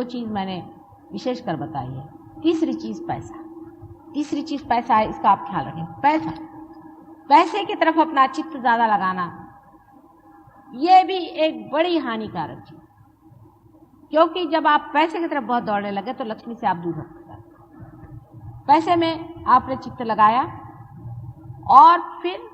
दो चीज़ मैंने विशेष कर बताई है। तीसरी चीज़ पैसा, तीसरी चीज़ पैसा है, इसका आप ख्याल रखें। पैसे की तरफ अपना चित्त ज़्यादा लगाना, ये भी एक बड़ी हानिकारक चीज़, क्योंकि जब आप पैसे की तरफ बहुत दौड़ने लगे तो लक्ष्मी से आप दूर हो सकते हैं। पैसे में आपने चित्त लगाया और फिर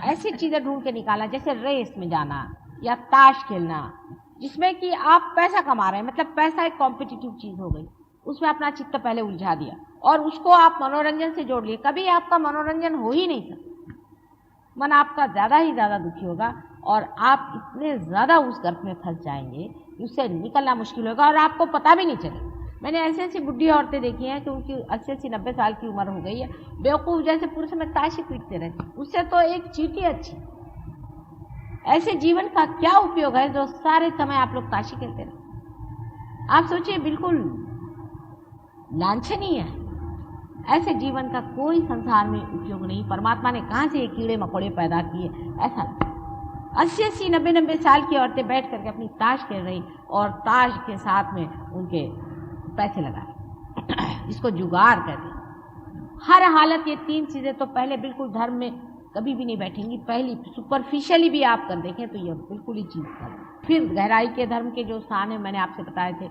ऐसी चीज़ें ढूंढ के निकाला, जैसे रेस में जाना या ताश खेलना, जिसमें कि आप पैसा कमा रहे हैं, मतलब पैसा एक कॉम्पिटिटिव चीज़ हो गई, उसमें अपना चित्त पहले उलझा दिया और उसको आप मनोरंजन से जोड़ लिए। कभी आपका मनोरंजन हो ही नहीं सकता, मन आपका ज़्यादा ही ज़्यादा दुखी होगा और आप इतने ज़्यादा उस गर्त में फंस जाएंगे कि उससे निकलना मुश्किल होगा और आपको पता भी नहीं चलेगा। मैंने ऐसी ऐसी बुढ़ी औरतें देखी हैं कि उनकी 80-90 साल की उम्र हो गई है, बेवकूफ़ जैसे पूरे समय ताश ही पीटते रहते, उससे तो एक चींटी अच्छी। ऐसे जीवन का क्या उपयोग है जो सारे समय आप लोग ताशी खेलते रहे? आप सोचिए, बिल्कुल लांछनीय है। ऐसे जीवन का कोई संसार में उपयोग नहीं। परमात्मा ने कहाँ से ये कीड़े मकोड़े पैदा किए? ऐसा 80-80, 90-90 साल की औरतें बैठ करके अपनी ताश खेल रही और ताश के साथ में उनके पैसे लगा रहे, इसको जुगाड़ कहते हैं। हर हालत ये तीन चीज़ें तो पहले बिल्कुल धर्म में कभी भी नहीं बैठेंगी। पहली सुपरफिशियली भी आप कर देखें तो ये बिल्कुल ही चीज़ है। फिर गहराई के धर्म के जो स्थान है मैंने आपसे बताए थे,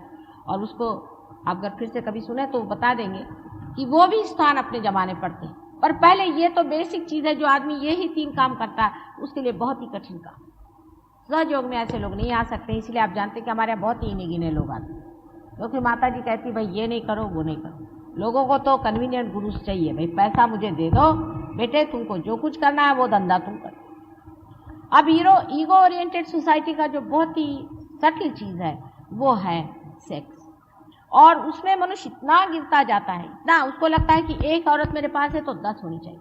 और उसको आप अगर फिर से कभी सुने तो बता देंगे कि वो भी स्थान अपने जमाने पड़ते हैं। पर पहले ये तो बेसिक चीज़ है, जो आदमी ये ही तीन काम करता है उसके लिए बहुत ही कठिन काम। सहयोग में ऐसे लोग नहीं आ सकते, इसलिए आप जानते हैं कि हमारे यहाँ बहुत ही इन्हीं गिने लोग आते हैं, क्योंकि माता जी कहती भाई ये नहीं करो वो नहीं करो। लोगों को तो कन्वीनियंट गुरु चाहिए, भाई पैसा मुझे दे दो बेटे, तुमको जो कुछ करना है वो धंधा तुम करो। अब ईगो ओरिएंटेड सोसाइटी का जो बहुत ही सटल चीज़ है वो है सेक्स, और उसमें मनुष्य इतना गिरता जाता है, इतना उसको लगता है कि एक औरत मेरे पास है तो 10 होनी चाहिए।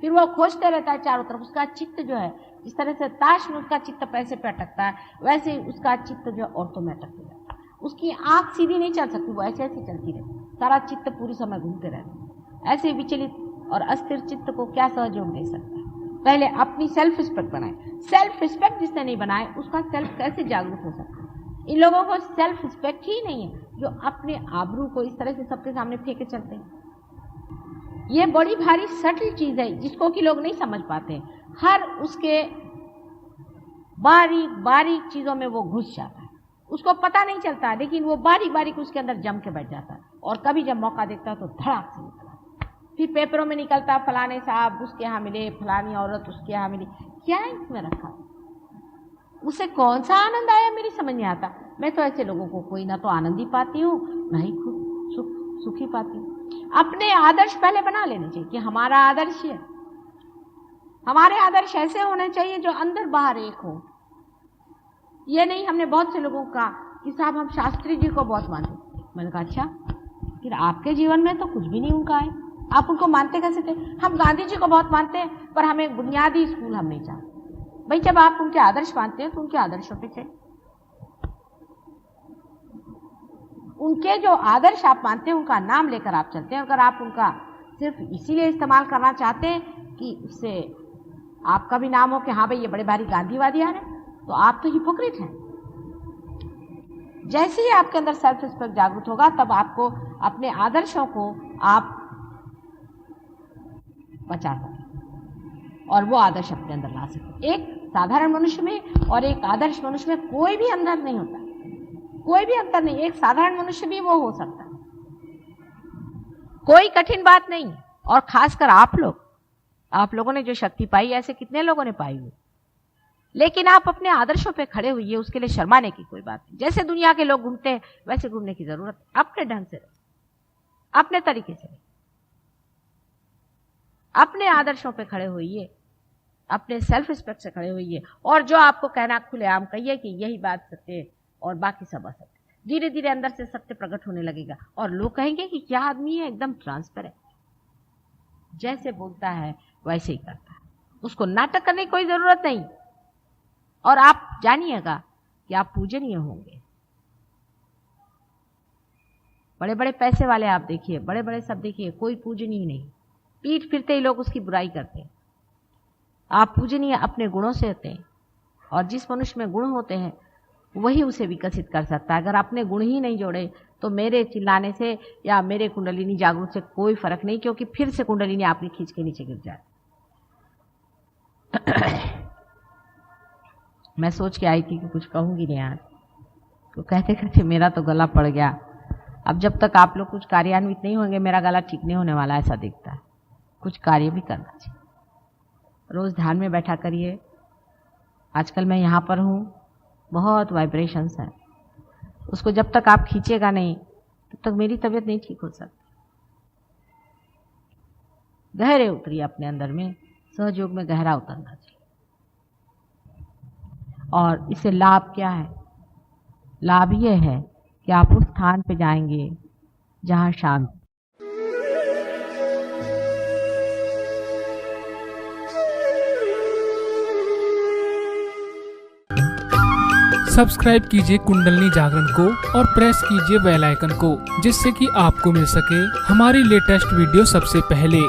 फिर वो खोजते रहता है चारों तरफ। उसका चित्त जो है, जिस तरह से ताश में उसका चित्त पैसे पे अटकता है, वैसे ही उसका चित्त जो औरतों में अटकते जाता है। उसकी आंख सीधी नहीं चल सकती, वो ऐसे ऐसे चलती रहती, सारा चित्त पूरी समय घूमते रहते। ऐसे विचलित और अस्थिर चित्त को क्या सहयोग दे सकता है? पहले अपनी सेल्फ रिस्पेक्ट बनाए। सेल्फ रिस्पेक्ट जिसने नहीं बनाए उसका सेल्फ कैसे जागरूक हो सकता है? इन लोगों को सेल्फ रिस्पेक्ट ही नहीं है, जो अपने आबरू को इस तरह से सबके सामने फेंके चलते हैं। ये बड़ी भारी सटल चीज है जिसको कि लोग नहीं समझ पाते। हर उसके बारीक बारीक चीजों में वो घुस जाता है, उसको पता नहीं चलता है, लेकिन वो बारीक बारीक उसके अंदर जम के बैठ जाता है। और कभी जब मौका देखता है तो धड़ाक से निकला, फिर पेपरों में निकलता फलाने साहब उसके यहाँ मिले, फलानी औरत उसके यहाँ मिली। क्या है इसमें रखा? उसे कौन सा आनंद आया मेरी समझ नहीं आता। मैं तो ऐसे लोगों को कोई ना तो आनंद ही पाती हूँ, ना ही खुद सुखी पाती हूँ। अपने आदर्श पहले बना लेने चाहिए कि हमारा आदर्श है, हमारे आदर्श ऐसे होने चाहिए जो अंदर बाहर एक हो। ये नहीं, हमने बहुत से लोगों का कि साहब हम शास्त्री जी को बहुत मानते। मैंने कहा अच्छा, फिर आपके जीवन में तो कुछ भी नहीं उनका है, आप उनको मानते कैसे थे? हम गांधी जी को बहुत मानते हैं, पर हमें बुनियादी स्कूल हम नहीं चाहते। भाई जब आप उनके आदर्श मानते हैं तो उनके आदर्शों पे चले। उनके जो आदर्श आप मानते हैं उनका नाम लेकर आप चलते हैं। अगर आप उनका सिर्फ इसीलिए इस्तेमाल करना चाहते हैं कि उससे आपका भी नाम हो कि हाँ भाई ये बड़े भारी गांधीवादी आ रहे हैं, तो आप तो हिपोक्रेट हैं। जैसे ही आपके अंदर सेल्फ रिस्पेक्ट जागृत होगा तब आपको अपने आदर्शों को आप बचा सकते और वो आदर्श अपने अंदर ला सकते। एक साधारण मनुष्य में और एक आदर्श मनुष्य में कोई भी अंतर नहीं होता, कोई भी अंतर नहीं। एक साधारण मनुष्य भी वो हो सकता है, कोई कठिन बात नहीं। और खासकर आप लोगों ने जो शक्ति पाई, ऐसे कितने लोगों ने पाई हुई, लेकिन आप अपने आदर्शों पे खड़े हुई, उसके लिए शर्माने की कोई बात नहीं। जैसे दुनिया के लोग घूमते हैं वैसे घूमने की जरूरत है। अपने ढंग से रहे, अपने तरीके से रहे, अपने आदर्शों पे खड़े होइए, अपने सेल्फ रिस्पेक्ट से खड़े होइए, और जो आपको कहना खुलेआम कहिए कि यही बात सत्य है और बाकी सब असत्य। धीरे धीरे अंदर से सत्य प्रकट होने लगेगा और लोग कहेंगे कि क्या आदमी है, एकदम ट्रांसपेरेंट, जैसे बोलता है वैसे ही करता है, उसको नाटक करने की कोई जरूरत नहीं। और आप जानिएगा कि आप पूजनीय होंगे। बड़े बड़े पैसे वाले आप देखिए, बड़े बड़े सब देखिए, कोई पूजनीय नहीं, पीठ फिरते ही लोग उसकी बुराई करते हैं। आप पूजनीय अपने गुणों से होते हैं, और जिस मनुष्य में गुण होते हैं वही उसे विकसित कर सकता है। अगर आपने गुण ही नहीं जोड़े तो मेरे चिल्लाने से या मेरे कुंडलिनी जागरूक से कोई फर्क नहीं, क्योंकि फिर से कुंडलिनी आपकी खींच के नीचे गिर जाए। मैं सोच के आई थी कि कुछ कहूंगी नहीं आज, तो कहते कहते मेरा तो गला पड़ गया। अब जब तक आप लोग कुछ कार्यान्वित नहीं होंगे मेरा गला ठीक नहीं होने वाला, ऐसा दिखता है। कुछ कार्य भी करना चाहिए। रोज ध्यान में बैठा करिए। आजकल मैं यहाँ पर हूँ, बहुत वाइब्रेशंस हैं, उसको जब तक आप खींचेगा नहीं तब तक मेरी तबीयत नहीं ठीक हो सकती। गहरे उतरिए अपने अंदर में, सहयोग में गहरा उतरना चाहिए। और इससे लाभ क्या है? लाभ ये है कि आप उस स्थान पे जाएंगे जहाँ शांति। सब्सक्राइब कीजिए कुंडलिनी जागरण को और प्रेस कीजिए बेल आइकन को, जिससे कि आपको मिल सके हमारी लेटेस्ट वीडियो सबसे पहले।